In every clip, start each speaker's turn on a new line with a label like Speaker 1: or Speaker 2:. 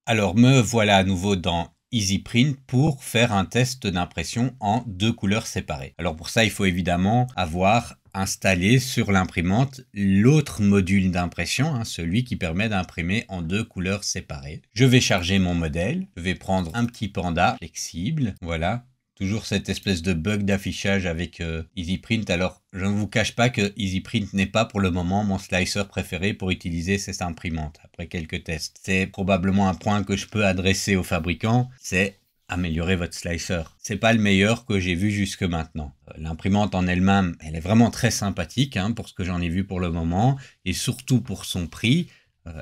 Speaker 1: Alors me voilà à nouveau dans EasyPrint pour faire un test d'impression en 2 couleurs séparées. Alors pour ça, il faut évidemment avoir installé sur l'imprimante l'autre module d'impression, celui qui permet d'imprimer en 2 couleurs séparées. Je vais charger mon modèle, je vais prendre un petit panda flexible, voilà. Toujours cette espèce de bug d'affichage avec EasyPrint. Alors, je ne vous cache pas que EasyPrint n'est pas pour le moment mon slicer préféré pour utiliser cette imprimante, après quelques tests. C'est probablement un point que je peux adresser aux fabricants, c'est améliorer votre slicer. C'est pas le meilleur que j'ai vu jusque maintenant. L'imprimante en elle-même, elle est vraiment très sympathique pour ce que j'en ai vu pour le moment, et surtout pour son prix.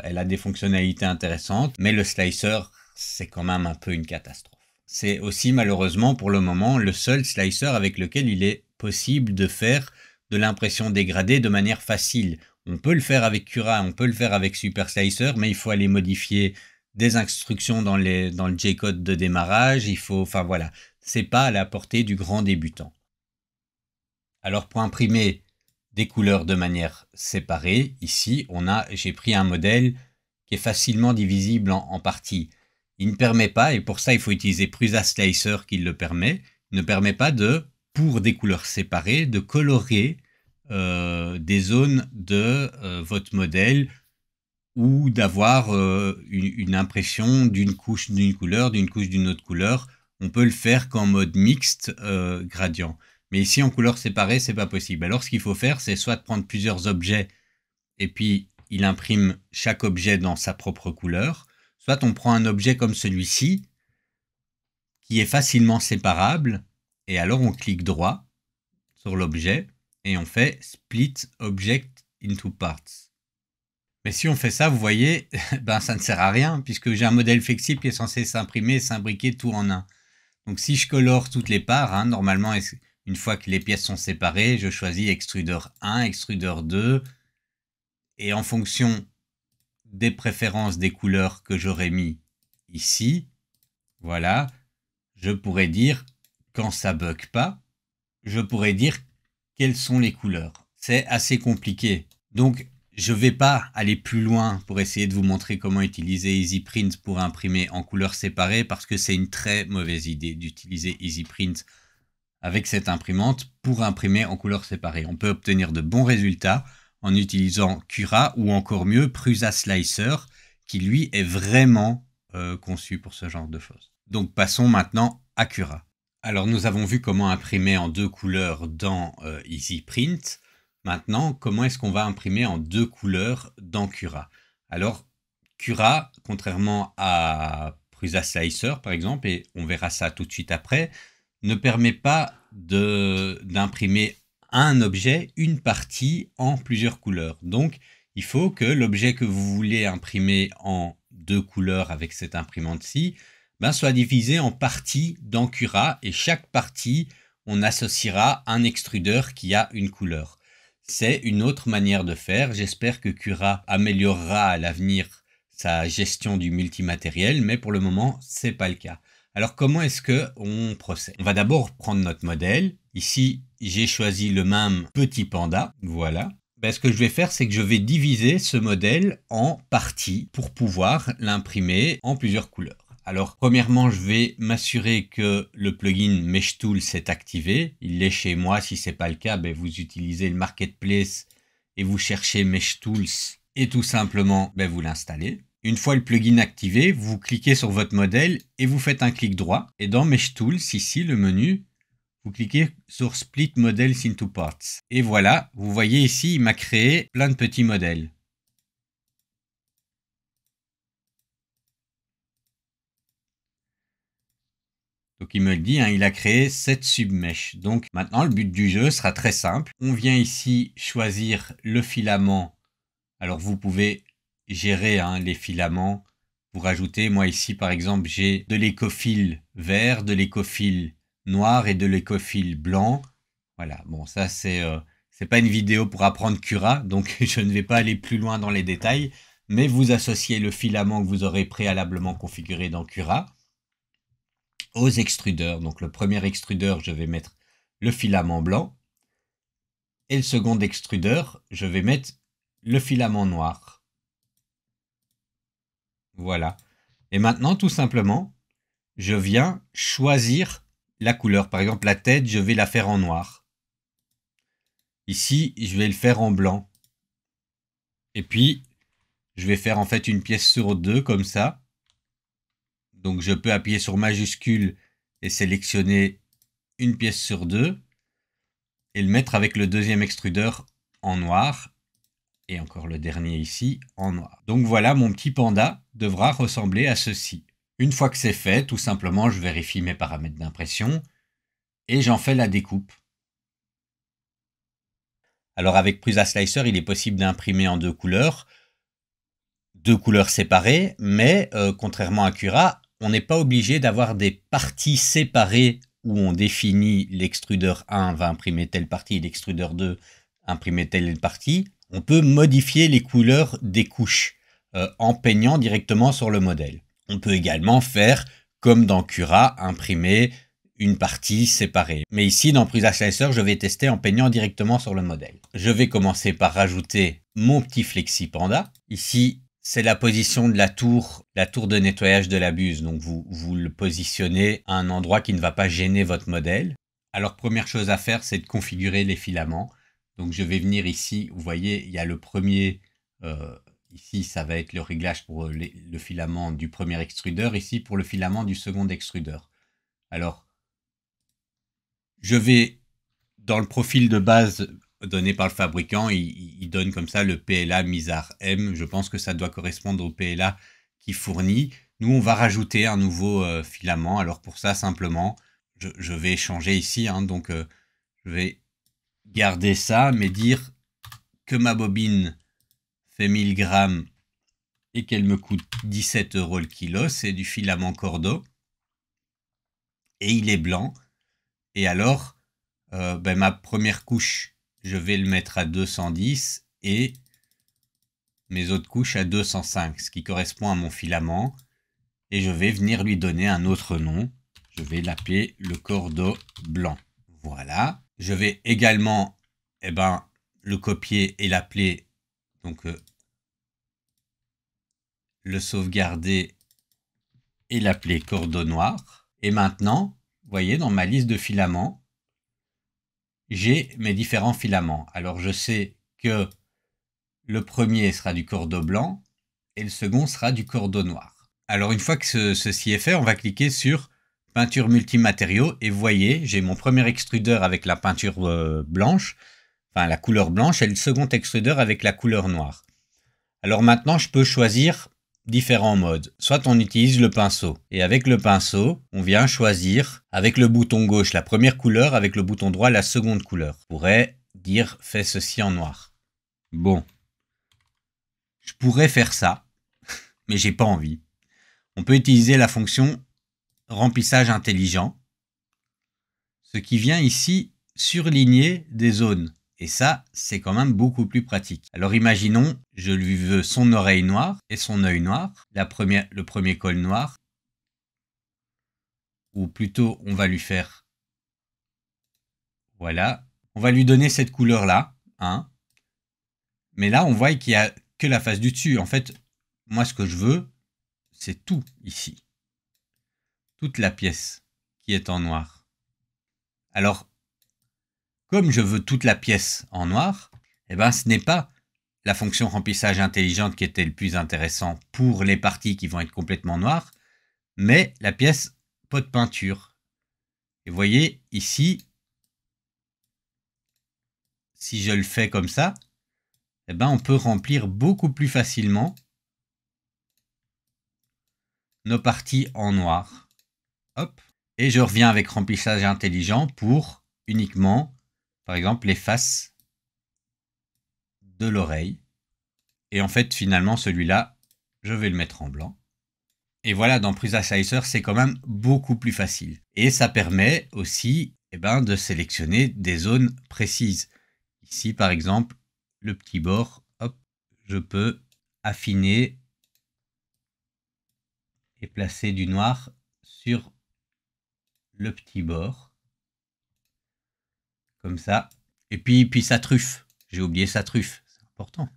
Speaker 1: Elle a des fonctionnalités intéressantes, mais le slicer, c'est quand même un peu une catastrophe. C'est aussi malheureusement pour le moment le seul slicer avec lequel il est possible de faire de l'impression dégradée de manière facile. On peut le faire avec Cura, on peut le faire avec Super Slicer, mais il faut aller modifier des instructions dans le J-code de démarrage. Enfin voilà, c'est pas à la portée du grand débutant. Alors pour imprimer des couleurs de manière séparée, ici j'ai pris un modèle qui est facilement divisible en parties. Il ne permet pas, et pour ça il faut utiliser Prusa Slicer qui le permet, il ne permet pas pour des couleurs séparées, de colorer des zones de votre modèle ou d'avoir une impression d'une couche d'une couleur, d'une couche d'une autre couleur. On peut le faire qu'en mode mixte gradient. Mais ici en couleurs séparées, c'est pas possible. Alors ce qu'il faut faire, c'est soit prendre plusieurs objets et puis il imprime chaque objet dans sa propre couleur, soit on prend un objet comme celui-ci, qui est facilement séparable, et alors on clique droit sur l'objet, et on fait Split Object into Parts. Mais si on fait ça, vous voyez, ça ne sert à rien, puisque j'ai un modèle flexible qui est censé s'imprimer et s'imbriquer tout en un. Donc si je colore toutes les parts, normalement, une fois que les pièces sont séparées, je choisis extrudeur 1, extrudeur 2, et en fonction des préférences des couleurs que j'aurais mis ici, voilà, je pourrais dire, quand ça bug pas, je pourrais dire quelles sont les couleurs. C'est assez compliqué. Donc, je ne vais pas aller plus loin pour essayer de vous montrer comment utiliser EasyPrint pour imprimer en couleurs séparées, parce que c'est une très mauvaise idée d'utiliser EasyPrint avec cette imprimante pour imprimer en couleurs séparées. On peut obtenir de bons résultats en utilisant Cura ou encore mieux Prusa Slicer qui lui est vraiment conçu pour ce genre de choses. Donc passons maintenant à Cura. Alors nous avons vu comment imprimer en 2 couleurs dans EasyPrint. Maintenant, comment est-ce qu'on va imprimer en 2 couleurs dans Cura? Alors Cura, contrairement à Prusa Slicer par exemple, et on verra ça tout de suite après, ne permet pas d'imprimer un objet, une partie en plusieurs couleurs. Donc, il faut que l'objet que vous voulez imprimer en 2 couleurs avec cette imprimante-ci soit divisé en parties dans Cura, et chaque partie, on associera un extrudeur qui a une couleur. C'est une autre manière de faire. J'espère que Cura améliorera à l'avenir sa gestion du multimatériel, mais pour le moment, c'est pas le cas. Alors, comment est-ce qu'on procède? On va d'abord prendre notre modèle. Ici, j'ai choisi le même petit panda. Voilà. Ce que je vais faire, c'est que je vais diviser ce modèle en parties pour pouvoir l'imprimer en plusieurs couleurs. Alors, premièrement, je vais m'assurer que le plugin Mesh Tools est activé. Il l'est chez moi. Si ce n'est pas le cas, vous utilisez le Marketplace et vous cherchez Mesh Tools et tout simplement, vous l'installez. Une fois le plugin activé, vous cliquez sur votre modèle et vous faites un clic droit. Et dans Mesh Tools, ici, le menu, vous cliquez sur Split Models into Parts. Et voilà, vous voyez ici, il m'a créé plein de petits modèles. Donc il me le dit, il a créé 7 submeshs. Donc maintenant, le but du jeu sera très simple. On vient ici choisir le filament. Alors vous pouvez gérer les filaments. Vous rajoutez, moi ici par exemple, j'ai de l'écofil vert, de l'écofil noir et de l'écofil blanc. Voilà, bon ça c'est pas une vidéo pour apprendre Cura, donc je ne vais pas aller plus loin dans les détails, mais vous associez le filament que vous aurez préalablement configuré dans Cura aux extrudeurs. Donc le premier extrudeur, je vais mettre le filament blanc. Et le second extrudeur, je vais mettre le filament noir. Voilà. Et maintenant, tout simplement, je viens choisir la couleur. Par exemple, la tête, je vais la faire en noir. Ici, je vais le faire en blanc. Et puis, je vais faire en fait une pièce sur deux comme ça. Donc, je peux appuyer sur majuscule et sélectionner une pièce sur deux et le mettre avec le deuxième extrudeur en noir. Et encore le dernier ici en noir. Donc voilà, mon petit panda devra ressembler à ceci. Une fois que c'est fait, tout simplement, je vérifie mes paramètres d'impression et j'en fais la découpe. Alors avec Prusa Slicer, il est possible d'imprimer en deux couleurs séparées, mais contrairement à Cura, on n'est pas obligé d'avoir des parties séparées où on définit l'extrudeur 1 va imprimer telle partie, l'extrudeur 2 imprimer telle partie. On peut modifier les couleurs des couches en peignant directement sur le modèle. On peut également faire, comme dans Cura, imprimer une partie séparée. Mais ici, dans Prusa Slicer, je vais tester en peignant directement sur le modèle. Je vais commencer par rajouter mon petit Flexi Panda. Ici, c'est la position de la tour de nettoyage de la buse. Donc, vous le positionnez à un endroit qui ne va pas gêner votre modèle. Alors, première chose à faire, c'est de configurer les filaments. Donc, je vais venir ici. Vous voyez, il y a le premier... ici, ça va être le réglage pour le filament du premier extrudeur. Ici, pour le filament du second extrudeur. Alors, je vais, dans le profil de base donné par le fabricant, il donne comme ça le PLA Mizar M. Je pense que ça doit correspondre au PLA qui fournit. Nous, on va rajouter un nouveau filament. Alors pour ça, simplement, je vais changer ici. Donc, je vais garder ça, mais dire que ma bobine fait 1000 grammes et qu'elle me coûte 17 € le kilo. C'est du filament Cordo. Et il est blanc. Et alors, ma première couche, je vais le mettre à 210 et mes autres couches à 205, ce qui correspond à mon filament. Et je vais venir lui donner un autre nom. Je vais l'appeler le Cordo blanc. Voilà. Je vais également le copier et l'appeler, donc le sauvegarder et l'appeler Cordo noir. Et maintenant, vous voyez, dans ma liste de filaments, j'ai mes différents filaments. Alors je sais que le premier sera du cordeau blanc et le second sera du cordeau noir. Alors une fois que ceci est fait, on va cliquer sur peinture multimatériaux et vous voyez, j'ai mon premier extrudeur avec la peinture blanche, enfin la couleur blanche, et le second extrudeur avec la couleur noire. Alors maintenant, je peux choisir différents modes. Soit on utilise le pinceau. Et avec le pinceau, on vient choisir avec le bouton gauche la première couleur, avec le bouton droit la seconde couleur. On pourrait dire fais ceci en noir. Bon. Je pourrais faire ça, mais j'ai pas envie. On peut utiliser la fonction remplissage intelligent, ce qui vient ici surligner des zones. Et ça, c'est quand même beaucoup plus pratique. Alors imaginons, je lui veux son oreille noire et son œil noir, le premier col noir, ou plutôt on va lui faire, voilà, on va lui donner cette couleur-là, mais là on voit qu'il n'y a que la face du dessus. En fait, moi ce que je veux, c'est tout ici, toute la pièce qui est en noir. Alors, comme je veux toute la pièce en noir, ce n'est pas la fonction remplissage intelligente qui était le plus intéressant pour les parties qui vont être complètement noires, mais la pièce pot de peinture. Et vous voyez ici, si je le fais comme ça, on peut remplir beaucoup plus facilement nos parties en noir. Hop. Et je reviens avec remplissage intelligent pour uniquement, par exemple, les faces de l'oreille. Et en fait, finalement, celui-là, je vais le mettre en blanc. Et voilà, dans Prusa Slicer, c'est quand même beaucoup plus facile. Et ça permet aussi de sélectionner des zones précises. Ici, par exemple, le petit bord, hop, je peux affiner et placer du noir sur le petit bord. comme ça. Et puis sa truffe. J'ai oublié sa truffe, c'est important.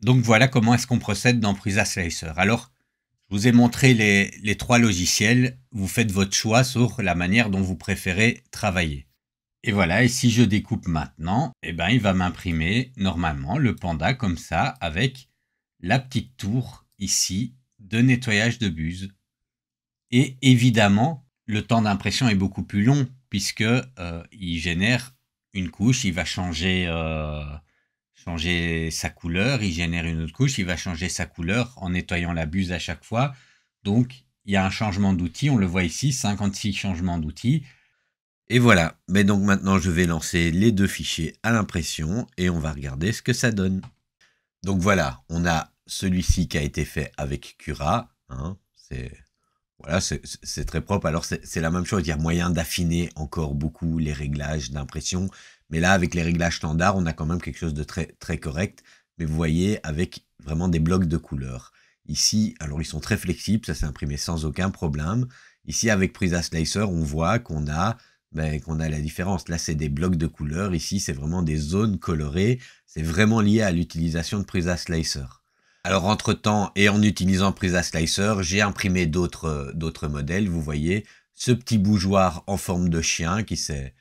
Speaker 1: Donc voilà comment est-ce qu'on procède dans Prusa Slicer. Alors, je vous ai montré les 3 logiciels. Vous faites votre choix sur la manière dont vous préférez travailler. Et voilà, et si je découpe maintenant, eh ben, il va m'imprimer normalement le panda comme ça, avec la petite tour ici de nettoyage de buse. Et évidemment, le temps d'impression est beaucoup plus long puisque il génère une couche, il va changer sa couleur, il génère une autre couche, il va changer sa couleur en nettoyant la buse à chaque fois. Donc, il y a un changement d'outil, on le voit ici, 56 changements d'outils. Et voilà, mais donc maintenant je vais lancer les 2 fichiers à l'impression et on va regarder ce que ça donne. Donc voilà, on a celui-ci qui a été fait avec Cura, hein, c'est très propre. Alors c'est la même chose, il y a moyen d'affiner encore beaucoup les réglages d'impression, mais là avec les réglages standards, on a quand même quelque chose de très, très correct, mais vous voyez avec vraiment des blocs de couleurs. Ici, alors ils sont très flexibles, ça s'est imprimé sans aucun problème. Ici avec Prusa Slicer, on voit qu'on a la différence. Là, c'est des blocs de couleurs. Ici, c'est vraiment des zones colorées. C'est vraiment lié à l'utilisation de Prusa Slicer. Alors, entre-temps, et en utilisant Prusa Slicer, j'ai imprimé d'autres modèles. Vous voyez, ce petit bougeoir en forme de chien qui s'est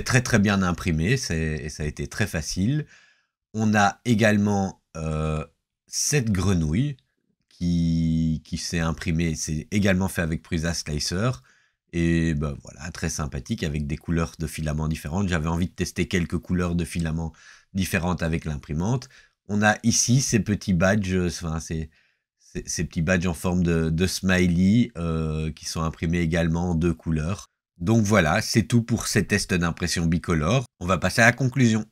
Speaker 1: très très bien imprimé. Et ça a été très facile. On a également cette grenouille qui s'est imprimée. C'est également fait avec Prusa Slicer. Et ben voilà, très sympathique avec des couleurs de filaments différentes. J'avais envie de tester quelques couleurs de filaments différentes avec l'imprimante. On a ici ces petits badges, enfin ces petits badges en forme de smiley qui sont imprimés également en 2 couleurs. Donc voilà, c'est tout pour ces tests d'impression bicolore. On va passer à la conclusion.